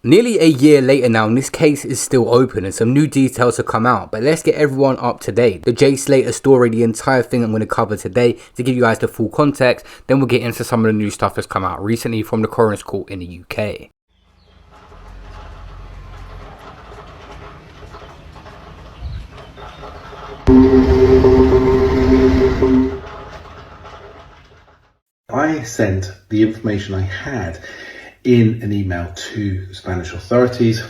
Nearly a year later now, and this case is still open and some new details have come out, but let's get everyone up to date. The Jay Slater story, the entire thing I'm going to cover today to give you guys the full context, then we'll get into some of the new stuff that's come out recently from the coroner's court in the UK. I sent the information I had in an email to Spanish authorities.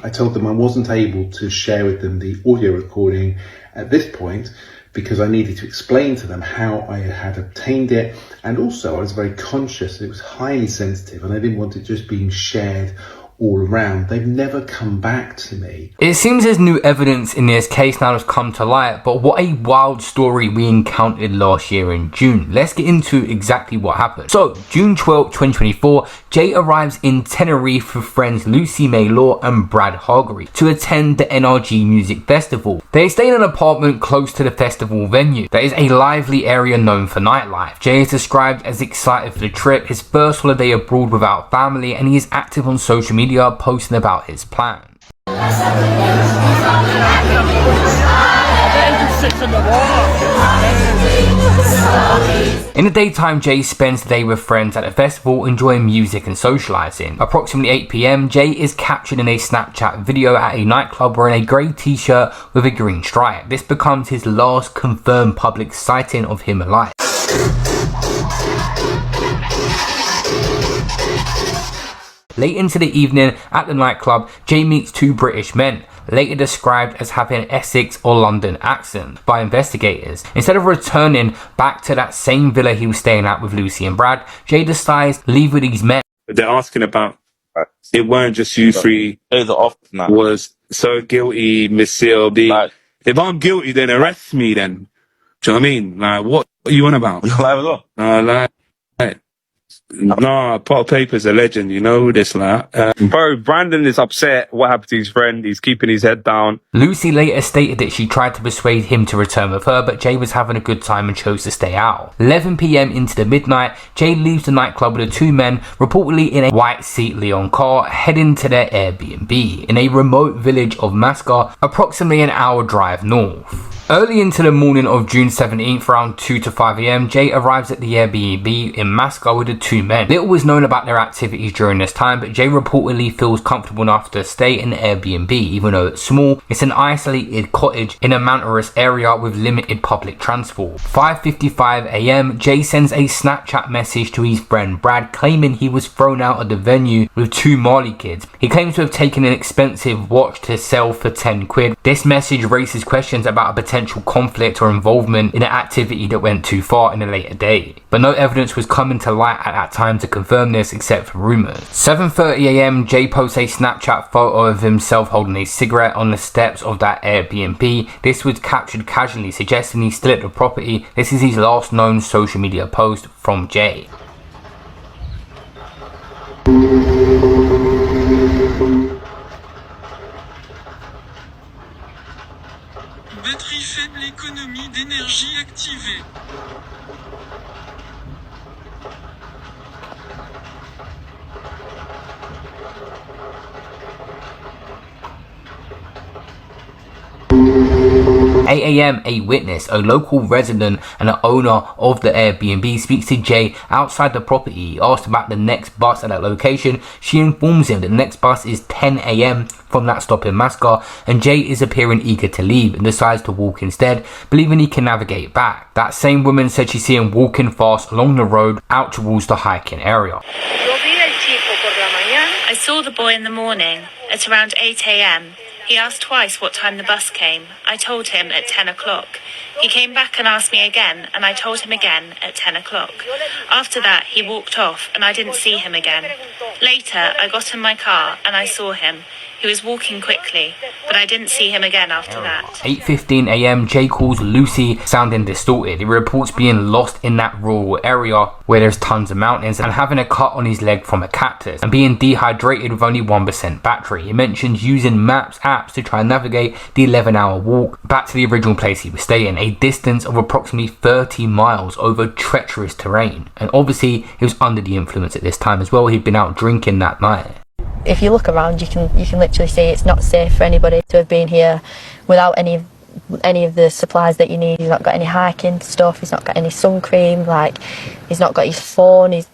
I told them I wasn't able to share with them the audio recording at this point because I needed to explain to them how I had obtained it, and also I was very conscious that it was highly sensitive and I didn't want it just being shared all around. They've never come back to me. It seems there's new evidence in this case now has come to light, but what a wild story we encountered last year in June. Let's get into exactly what happened. So, June 12, 2024, Jay arrives in Tenerife with friends Lucy Maylor and Brad Hargreaves to attend the NRG Music Festival. They stay in an apartment close to the festival venue. That is a lively area known for nightlife. Jay is described as excited for the trip, his first holiday abroad without family, and he is active on social media posting about his plans. In the daytime, Jay spends the day with friends at the festival enjoying music and socializing. Approximately 8 PM, Jay is captured in a Snapchat video at a nightclub wearing a grey t-shirt with a green stripe. This becomes his last confirmed public sighting of him alive. Late into the evening at the nightclub, Jay meets two British men, later described as having an Essex or London accent by investigators. Instead of returning back to that same villa he was staying at with Lucy and Brad, Jay decides to leave with these men. They're asking about, it weren't just you three, was so guilty, Miss CLB. If I'm guilty, then arrest me then. Do you know what I mean? Like, what are you on about? You're live as well? Nah, Pot of Paper's a legend, you know this, like. Bro, Brandon is upset. What happened to his friend? He's keeping his head down. Lucy later stated that she tried to persuade him to return with her, but Jay was having a good time and chose to stay out. 11 PM into the midnight, Jay leaves the nightclub with the two men, reportedly in a white Seat Leon car, heading to their Airbnb in a remote village of Masca, approximately an hour drive north. Early into the morning of June 17th, around 2 to 5 AM, Jay arrives at the Airbnb in Masca with the two men. Little was known about their activities during this time, but Jay reportedly feels comfortable enough to stay in the Airbnb, even though it's small. It's an isolated cottage in a mountainous area with limited public transport. 5:55 AM, Jay sends a Snapchat message to his friend Brad, claiming he was thrown out of the venue with two Mali kids. He claims to have taken an expensive watch to sell for 10 quid. This message raises questions about a potential conflict or involvement in an activity that went too far in a later date, but no evidence was coming to light at that time to confirm this except for rumours. 7:30 AM, Jay posts a Snapchat photo of himself holding a cigarette on the steps of that Airbnb. This was captured casually, suggesting he's still at the property. This is his last known social media post from Jay. Batterie faible, économie d'énergie activée. AM, a witness, a local resident and the owner of the Airbnb, speaks to Jay outside the property. He asked about the next bus at that location. She informs him that the next bus is 10 AM from that stop in Masca, and Jay is appearing eager to leave and decides to walk instead, believing he can navigate back. That same woman said she sees him walking fast along the road out towards the hiking area. I saw the boy in the morning at around 8 AM. He asked twice what time the bus came. I told him at 10 o'clock. He came back and asked me again, and I told him again at 10 o'clock. After that, he walked off, and I didn't see him again. Later, I got in my car, and I saw him. He was walking quickly, but I didn't see him again after that. 8:15 AM, Jay calls Lucy, sounding distorted. He reports being lost in that rural area where there's tons of mountains and having a cut on his leg from a cactus and being dehydrated with only 1% battery. He mentions using maps apps to try and navigate the 11-hour walk back to the original place he was staying, a distance of approximately 30 miles over treacherous terrain. And obviously he was under the influence at this time as well. He'd been out drinking that night. if you look around, you can literally see it's not safe for anybody to have been here without any of the supplies that you need. He's not got any hiking stuff, he's not got any sun cream, like he's not got his phone, he's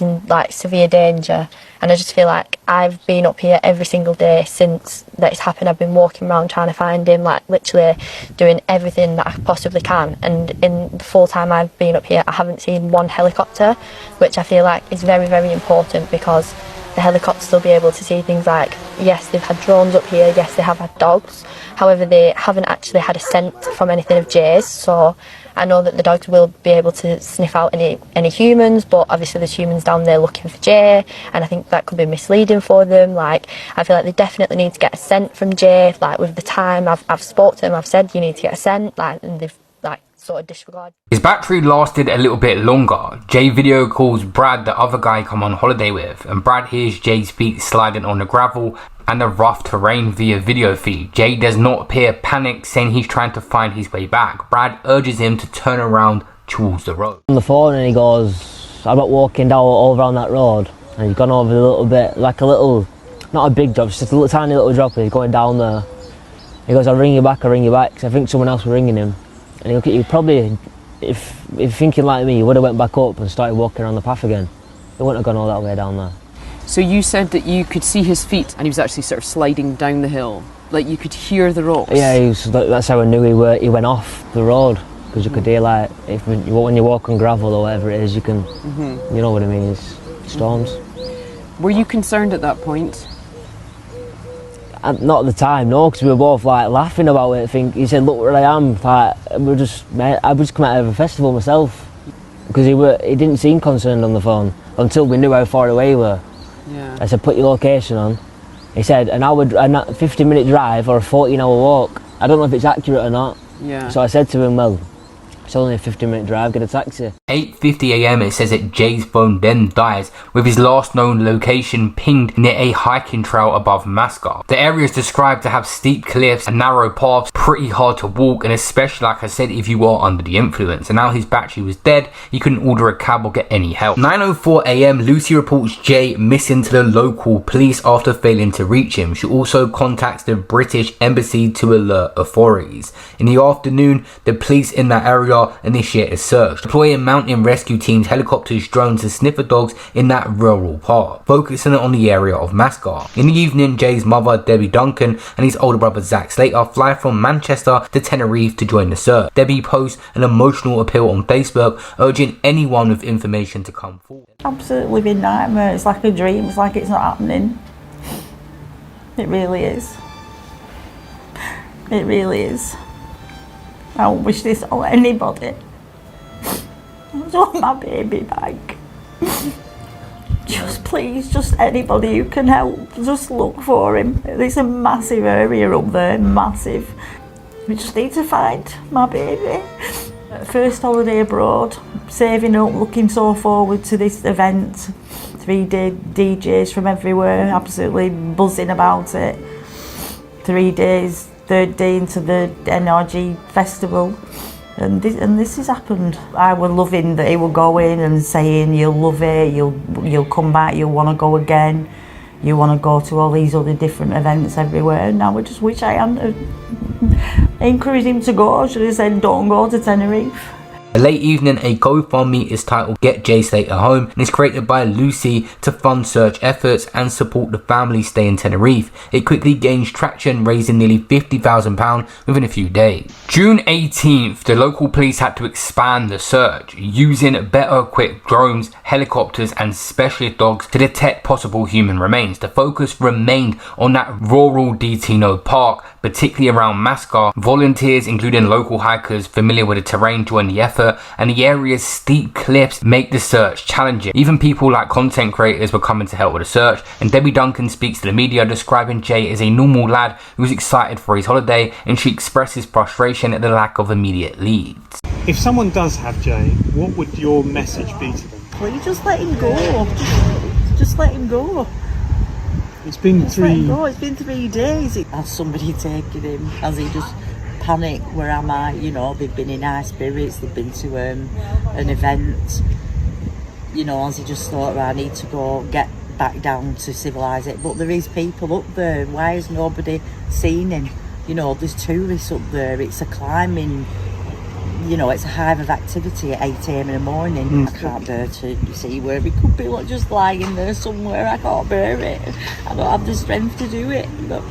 in like severe danger. And I just feel like I've been up here every single day since that it's happened. I've been walking around trying to find him, like literally doing everything that I possibly can. And in the full time I've been up here, I haven't seen one helicopter, which I feel like is very, very important, because the helicopters will be able to see things like, yes, they've had drones up here, yes, they have had dogs, however they haven't actually had a scent from anything of Jay's. So I know that the dogs will be able to sniff out any humans, but obviously there's humans down there looking for Jay, and I think that could be misleading for them. Like, I feel like they definitely need to get a scent from Jay. Like, with the time I've spoke to them, I've said you need to get a scent, like, and they've like sort of disregarded. His battery lasted a little bit longer. Jay video calls Brad, the other guy come on holiday with, and Brad hears Jay's feet sliding on the gravel and the rough terrain via video feed. Jay does not appear panicked, saying he's trying to find his way back. Brad urges him to turn around towards the road. On the phone, and he goes, I'm not walking down over on that road, and he's gone over a little bit, like a little, not a big drop, just a little tiny little drop, and he's going down there. He goes, I'll ring you back, because I think someone else was ringing him. And he'll you probably, if thinking like me, he would have went back up and started walking around the path again. He wouldn't have gone all that way down there. So you said that you could see his feet and he was actually sort of sliding down the hill, like you could hear the rocks? Yeah, that's how I knew he went off the road, because you could hear, like, when you walk on gravel or whatever it is, you can, you know what I mean, it's storms. Were you concerned at that point? Not at the time, no, because we were both like laughing about it. He said, look where I am, like, I just come out of a festival myself, because he didn't seem concerned on the phone until we knew how far away we were. Yeah. I said, put your location on. He said, a 50-minute drive or a 14-hour walk. I don't know if it's accurate or not. Yeah. So I said to him, well, it's only a 50-minute drive, get a taxi. 8:50 a.m. it says that Jay's phone then dies, with his last known location pinged near a hiking trail above Mascar. The area is described to have steep cliffs and narrow paths, pretty hard to walk, and especially, like I said, if you are under the influence. And now his battery was dead, he couldn't order a cab or get any help. 9:04 a.m. Lucy reports Jay missing to the local police after failing to reach him. She also contacts the British embassy to alert authorities. In the afternoon, the police in that area initiate a search, deploying mountain rescue teams, helicopters, drones and sniffer dogs in that rural part, focusing on the area of Mascar. In the evening, Jay's mother, Debbie Duncan, and his older brother, Zach Slater, fly from Manchester to Tenerife to join the search. Debbie posts an emotional appeal on Facebook, urging anyone with information to come forward. Absolute living nightmare. It's like a dream. It's like it's not happening. It really is. It really is. I don't wish this on anybody. I just want my baby back. Just please, just anybody who can help, just look for him. There's a massive area up there, massive. We just need to find my baby. First holiday abroad, saving up, looking so forward to this event. 3-day DJs from everywhere, absolutely buzzing about it. 3 days. Third day into the NRG festival, and this has happened. I was loving that he would go in and saying you'll love it, you'll come back, you'll want to go again, you want to go to all these other different events everywhere. Now I just wish I hadn't encouraged him to go. I should have said don't go to Tenerife. A late evening, a GoFundMe is titled Get Jay Slater Home and is created by Lucy to fund search efforts and support the family's stay in Tenerife. It quickly gains traction, raising nearly £50,000 within a few days. June 18th, the local police had to expand the search, using better equipped drones, helicopters and specialist dogs to detect possible human remains. The focus remained on that rural Ditino park, particularly around Mascar. Volunteers, including local hikers familiar with the terrain, joined the effort, and the area's steep cliffs make the search challenging. Even people like content creators were coming to help with the search, and Debbie Duncan speaks to the media, describing Jay as a normal lad who was excited for his holiday, and she expresses frustration at the lack of immediate leads. If someone does have Jay, what would your message be to them? Please just let him go. Just let him go. It's been It's been 3 days. Has somebody taken him? Has he just panicked? Where am I? You know, they've been in high spirits. They've been to an event. You know, has he just thought, right, I need to go get back down to civilise it. But there is people up there. Why has nobody seen him? You know, there's tourists up there. It's a climbing, you know, it's a hive of activity at 8 a.m. in the morning. I can't bear to see where he could be, like, just lying there somewhere. I can't bear it. I don't have the strength to do it. But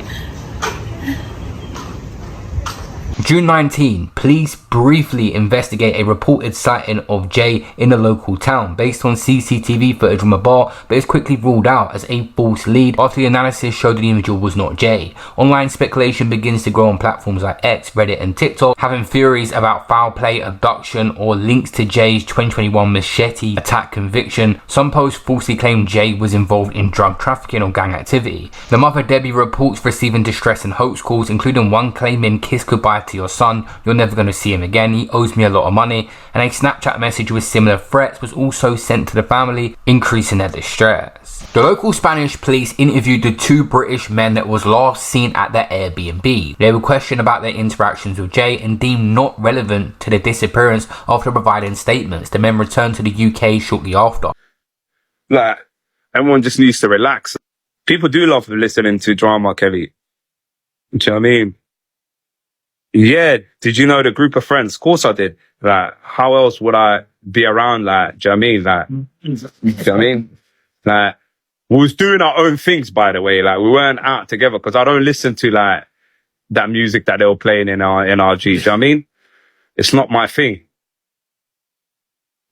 June 19, police briefly investigate a reported sighting of Jay in a local town based on CCTV footage from a bar, but is quickly ruled out as a false lead after the analysis showed the individual was not Jay. Online speculation begins to grow on platforms like X, Reddit and TikTok, having theories about foul play, abduction or links to Jay's 2021 machete attack conviction. Some posts falsely claim Jay was involved in drug trafficking or gang activity. The mother Debbie reports receiving distress and hoax calls, including one claiming "kiss goodbye to your son, you're never going to see him again, he owes me a lot of money," and a Snapchat message with similar threats was also sent to the family, increasing their distress. The local Spanish police interviewed the two British men that was last seen at their Airbnb. They were questioned about their interactions with Jay and deemed not relevant to the disappearance after providing statements. The men returned to the UK shortly after. Like, everyone just needs to relax. People do love listening to drama, Kelly. Do you know what I mean? Yeah, did you know the group of friends? Of course I did. Like, how else would I be around? Like, do you know what I mean? Like, do you know what I mean? Like, we was doing our own things, by the way. Like, we weren't out together because I don't listen to, like, that music that they were playing in our NRG. Do you know what I mean? It's not my thing.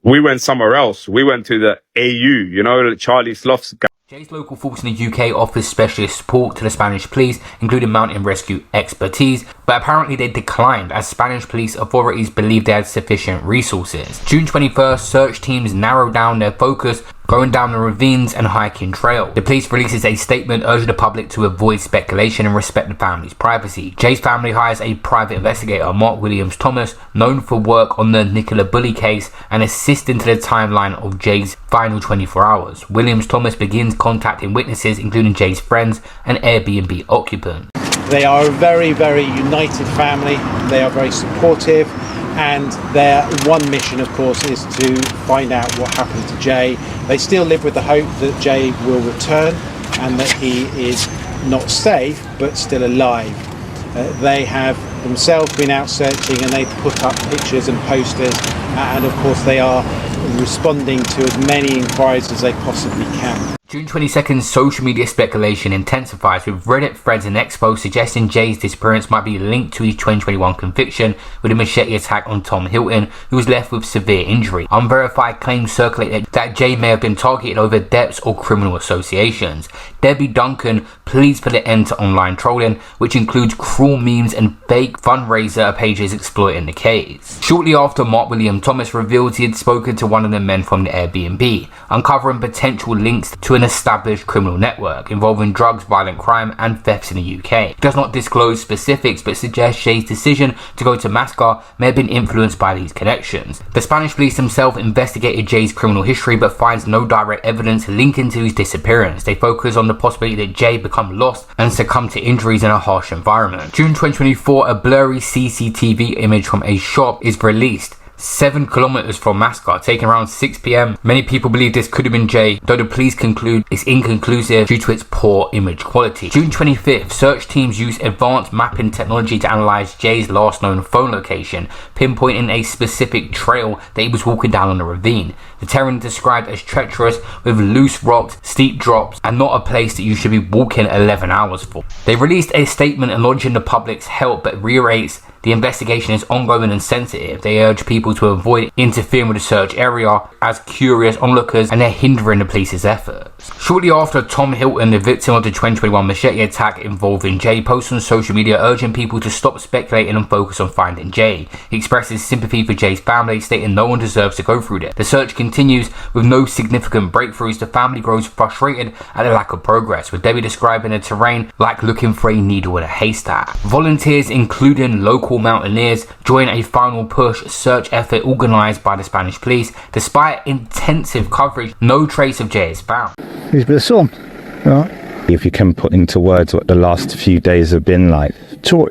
We went somewhere else. We went to the AU, you know, Charlie Sloth's guy. Jay's local force in the UK offers specialist support to the Spanish police, including mountain rescue expertise, but apparently they declined as Spanish police authorities believed they had sufficient resources. June 21st, search teams narrowed down their focus, going down the ravines and hiking trail. The police releases a statement urging the public to avoid speculation and respect the family's privacy. Jay's family hires a private investigator, Mark Williams Thomas, known for work on the Nicola Bully case and assisting to the timeline of Jay's final 24 hours. Williams Thomas begins contacting witnesses, including Jay's friends and Airbnb occupants. They are a very, very united family. They are very supportive. And their one mission, of course, is to find out what happened to Jay. They still live with the hope that Jay will return and that he is not safe, but still alive. They have themselves been out searching and they put up pictures and posters. And of course, they are responding to as many inquiries as they possibly can. June 22nd, social media speculation intensifies with Reddit threads and expos suggesting Jay's disappearance might be linked to his 2021 conviction with a machete attack on Tom Hilton, who was left with severe injury. Unverified claims circulate that Jay may have been targeted over debts or criminal associations. Debbie Duncan pleads for the end to online trolling, which includes cruel memes and fake fundraiser pages exploiting the case. Shortly after, Mark William Thomas revealed he had spoken to one of the men from the Airbnb, uncovering potential links to an established criminal network involving drugs, violent crime and thefts in the UK. It does not disclose specifics but suggests Jay's decision to go to Mascar may have been influenced by these connections. The Spanish police themselves investigated Jay's criminal history but finds no direct evidence linking to his disappearance. They focus on the possibility that Jay become lost and succumb to injuries in a harsh environment. June 2024, a blurry CCTV image from a shop is released 7 kilometers from Mascar, taken around 6 p.m. Many people believe this could have been Jay, though the police conclude it's inconclusive due to its poor image quality. June 25th, search teams used advanced mapping technology to analyze Jay's last known phone location, pinpointing a specific trail that he was walking down on a ravine. The terrain described as treacherous with loose rocks, steep drops, and not a place that you should be walking 11 hours for. They released a statement acknowledging the public's help but reiterates the investigation is ongoing and sensitive. They urge people to avoid interfering with the search area as curious onlookers and they're hindering the police's efforts. Shortly after, Tom Hilton, the victim of the 2021 machete attack involving Jay, posts on social media urging people to stop speculating and focus on finding Jay. He expresses sympathy for Jay's family, stating no one deserves to go through this. The search continues with no significant breakthroughs. The family grows frustrated at the lack of progress, with Debbie describing the terrain like looking for a needle in a haystack. Volunteers, including local mountaineers, join a final push search effort organised by the Spanish police. Despite intensive coverage, no trace of Jay is found. He's with his son, right? If you can put into words what the last few days have been like. So,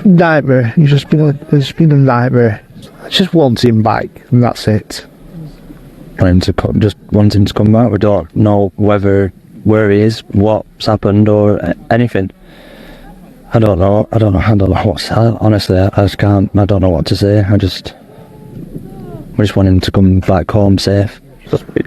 nightmare. It's just been a nightmare. I just want him back, and that's it. just want him to come back. We don't know where he is, what's happened, or anything. I don't know what's honestly. I just can't. I don't know what to say. We just want him to come back home safe.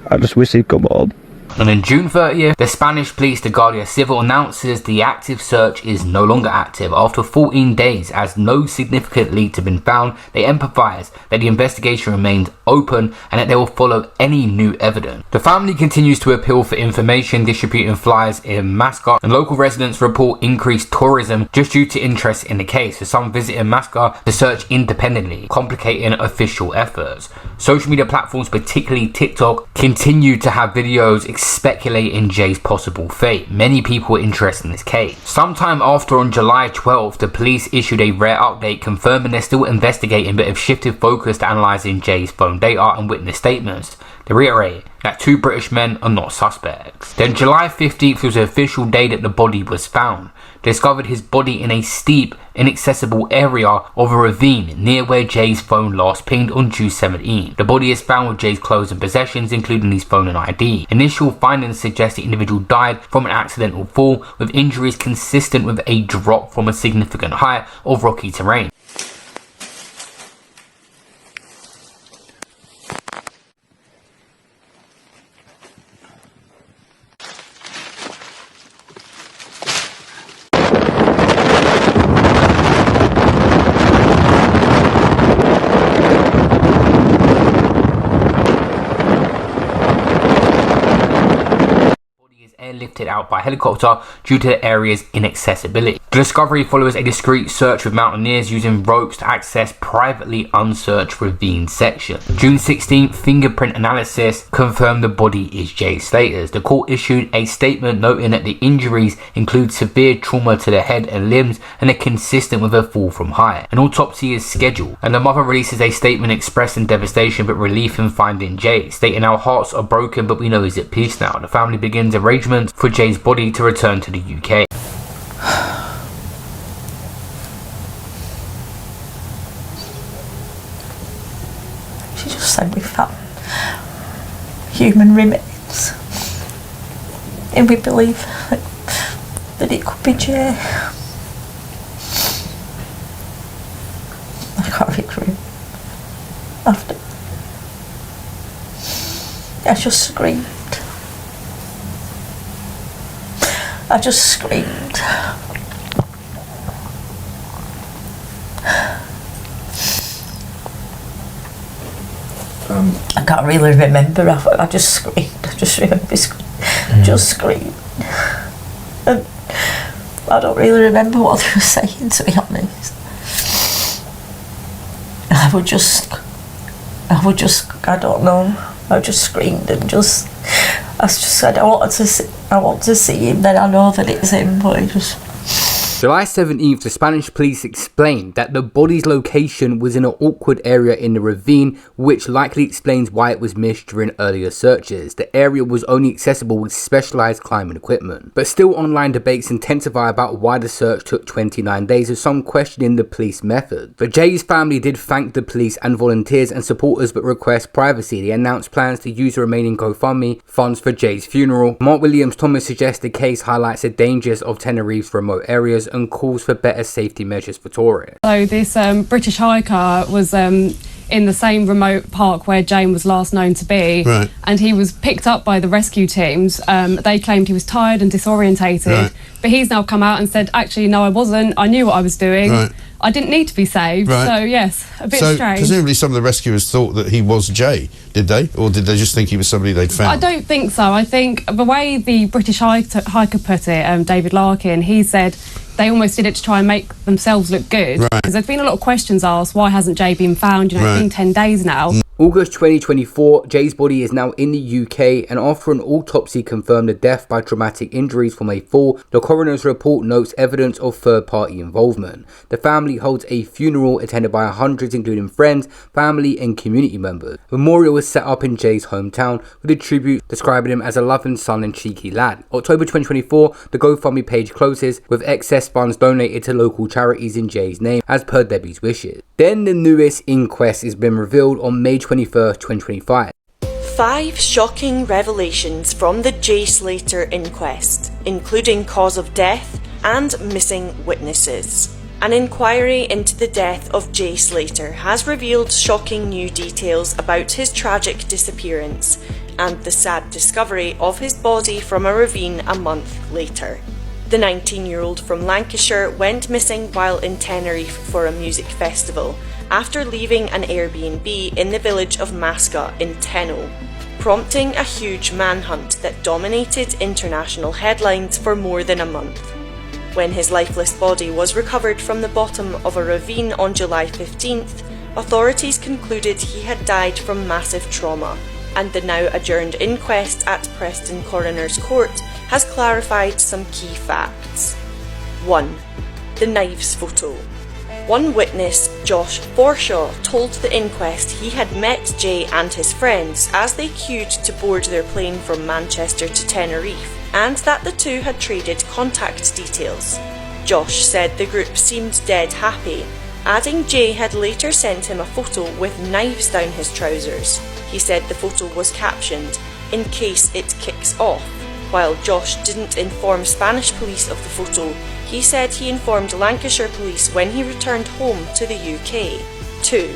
I just wish he'd come home. And on June 30th, the Spanish police, the Guardia Civil, announces the active search is no longer active after 14 days as no significant leads have been found. They emphasize that the investigation remains open and that they will follow any new evidence. The family continues to appeal for information, distributing flyers in Mascot, and local residents report increased tourism just due to interest in the case, with some visiting Mascot to search independently, complicating official efforts. Social media platforms, particularly TikTok, continue to have videos speculating Jay's possible fate. Many people are interested in this case. Sometime after, on July 12th, the police issued a rare update confirming they're still investigating but have shifted focus to analysing Jay's phone data and witness statements. They reiterate that 2 British men are not suspects. Then July 15th was the official day that the body was found. They discovered his body in a steep, inaccessible area of a ravine near where Jay's phone last pinged on June 17th. The body is found with Jay's clothes and possessions, including his phone and ID. Initial findings suggest the individual died from an accidental fall, with injuries consistent with a drop from a significant height of rocky terrain. Airlifted out by helicopter due to the area's inaccessibility. The discovery follows a discreet search with mountaineers using ropes to access privately unsearched ravine section. June 16th, fingerprint analysis confirmed the body is Jay Slater's. The court issued a statement noting that the injuries include severe trauma to the head and limbs and are consistent with a fall from height. An autopsy is scheduled, and the mother releases a statement expressing devastation but relief in finding Jay, stating our hearts are broken but we know he's at peace now. The family begins arrangements for Jay's body to return to the UK. She just said we found human remains, and we believe that it could be Jay. I can't read through after. I just screamed. I just screamed. I can't really remember. I just screamed. I just remember just screamed. And I don't really remember what they were saying, to be honest. I don't know. I just screamed and I just said I want to see him, then I know that it's him, but he just... July 17th, the Spanish police explained that the body's location was in an awkward area in the ravine, which likely explains why it was missed during earlier searches. The area was only accessible with specialized climbing equipment. But still, online debates intensify about why the search took 29 days, with some questioning the police method. But Jay's family did thank the police and volunteers and supporters but request privacy. They announced plans to use the remaining GoFundMe funds for Jay's funeral. Mark Williams Thomas suggests the case highlights the dangers of Tenerife's remote areas and calls for better safety measures for tourists. So this British hiker was in the same remote park where Jane was last known to be, right. And he was picked up by the rescue teams. They claimed he was tired and disorientated, right. But he's now come out and said, actually, no, I wasn't. I knew what I was doing. Right. I didn't need to be saved. Right. So, yes, a bit so strange. Presumably some of the rescuers thought that he was Jay, did they? Or did they just think he was somebody they'd found? I don't think so. I think the way the British hiker put it, David Larkin, he said they almost did it to try and make themselves look good. Right. Because there's been a lot of questions asked, why hasn't Jay been found? You know, It's been 10 days now. August 2024, Jay's body is now in the UK, and after an autopsy confirmed the death by traumatic injuries from a fall, the coroner's report notes evidence of third-party involvement. The family holds a funeral attended by hundreds, including friends, family and community members. A memorial was set up in Jay's hometown with a tribute describing him as a loving son and cheeky lad. October 2024, the GoFundMe page closes with excess funds donated to local charities in Jay's name as per Debbie's wishes. Then the newest inquest has been revealed on May 21st, 2025. 5 shocking revelations from the Jay Slater inquest, including cause of death and missing witnesses. An inquiry into the death of Jay Slater has revealed shocking new details about his tragic disappearance and the sad discovery of his body from a ravine a month later. The 19-year-old from Lancashire went missing while in Tenerife for a music festival after leaving an Airbnb in the village of Mascot in Tenno, prompting a huge manhunt that dominated international headlines for more than a month. When his lifeless body was recovered from the bottom of a ravine on July 15th, authorities concluded he had died from massive trauma, and the now adjourned inquest at Preston Coroner's Court has clarified some key facts. 1. The knives photo. One witness, Josh Forshaw, told the inquest he had met Jay and his friends as they queued to board their plane from Manchester to Tenerife, and that the two had traded contact details. Josh said the group seemed dead happy, adding Jay had later sent him a photo with knives down his trousers. He said the photo was captioned, "In case it kicks off." While Josh didn't inform Spanish police of the photo, he said he informed Lancashire police when he returned home to the UK. 2.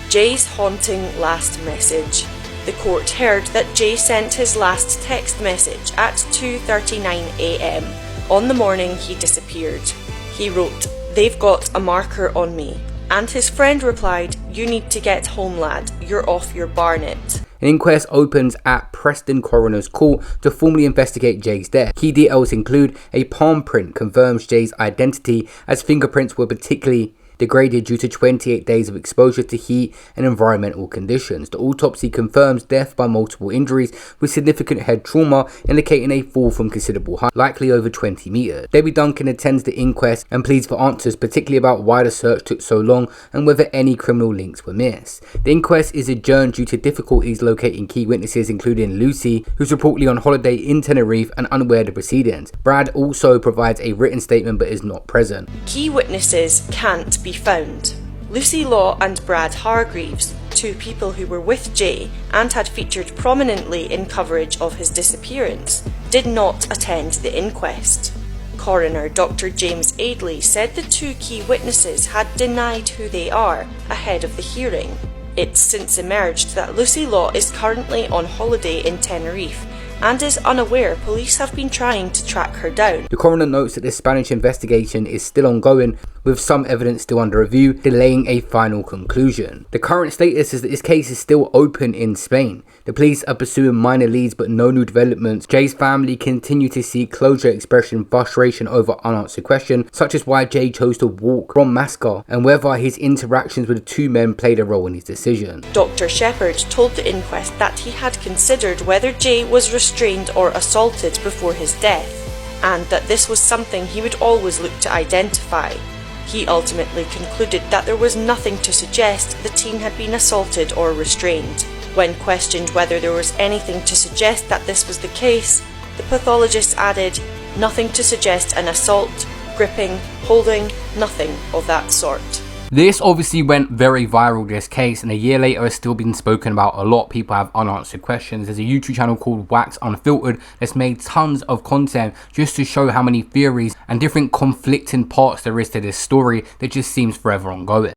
Jay's haunting last message. The court heard that Jay sent his last text message at 2:39 AM on the morning he disappeared. He wrote, "They've got a marker on me," and his friend replied, "You need to get home, lad, you're off your barnet." An inquest opens at Preston Coroner's Court to formally investigate Jay's death. Key details include a palm print confirms Jay's identity, as fingerprints were particularly degraded due to 28 days of exposure to heat and environmental conditions. The autopsy confirms death by multiple injuries with significant head trauma, indicating a fall from considerable height, likely over 20 meters. Debbie Duncan attends the inquest and pleads for answers, particularly about why the search took so long and whether any criminal links were missed. The inquest is adjourned due to difficulties locating key witnesses, including Lucy, who's reportedly on holiday in Tenerife and unaware of the proceedings. Brad also provides a written statement but is not present. Key witnesses can't be found. Lucy Law and Brad Hargreaves, 2 people who were with Jay and had featured prominently in coverage of his disappearance, did not attend the inquest. Coroner Dr. James Aidley said the 2 key witnesses had denied who they are ahead of the hearing. It's since emerged that Lucy Law is currently on holiday in Tenerife and is unaware police have been trying to track her down. The coroner notes that the Spanish investigation is still ongoing, with some evidence still under review, delaying a final conclusion. The current status is that this case is still open in Spain. The police are pursuing minor leads but no new developments. Jay's family continue to seek closure, expressing frustration over unanswered questions, such as why Jay chose to walk from Mascot and whether his interactions with the 2 men played a role in his decision. Dr. Shepherd told the inquest that he had considered whether Jay was restrained or assaulted before his death, and that this was something he would always look to identify. He ultimately concluded that there was nothing to suggest the teen had been assaulted or restrained. When questioned whether there was anything to suggest that this was the case, the pathologist added, "Nothing to suggest an assault, gripping, holding, nothing of that sort." This obviously went very viral, this case, and a year later it's still been spoken about a lot. People have unanswered questions. There's a YouTube channel called Wax Unfiltered that's made tons of content just to show how many theories and different conflicting parts there is to this story that just seems forever ongoing.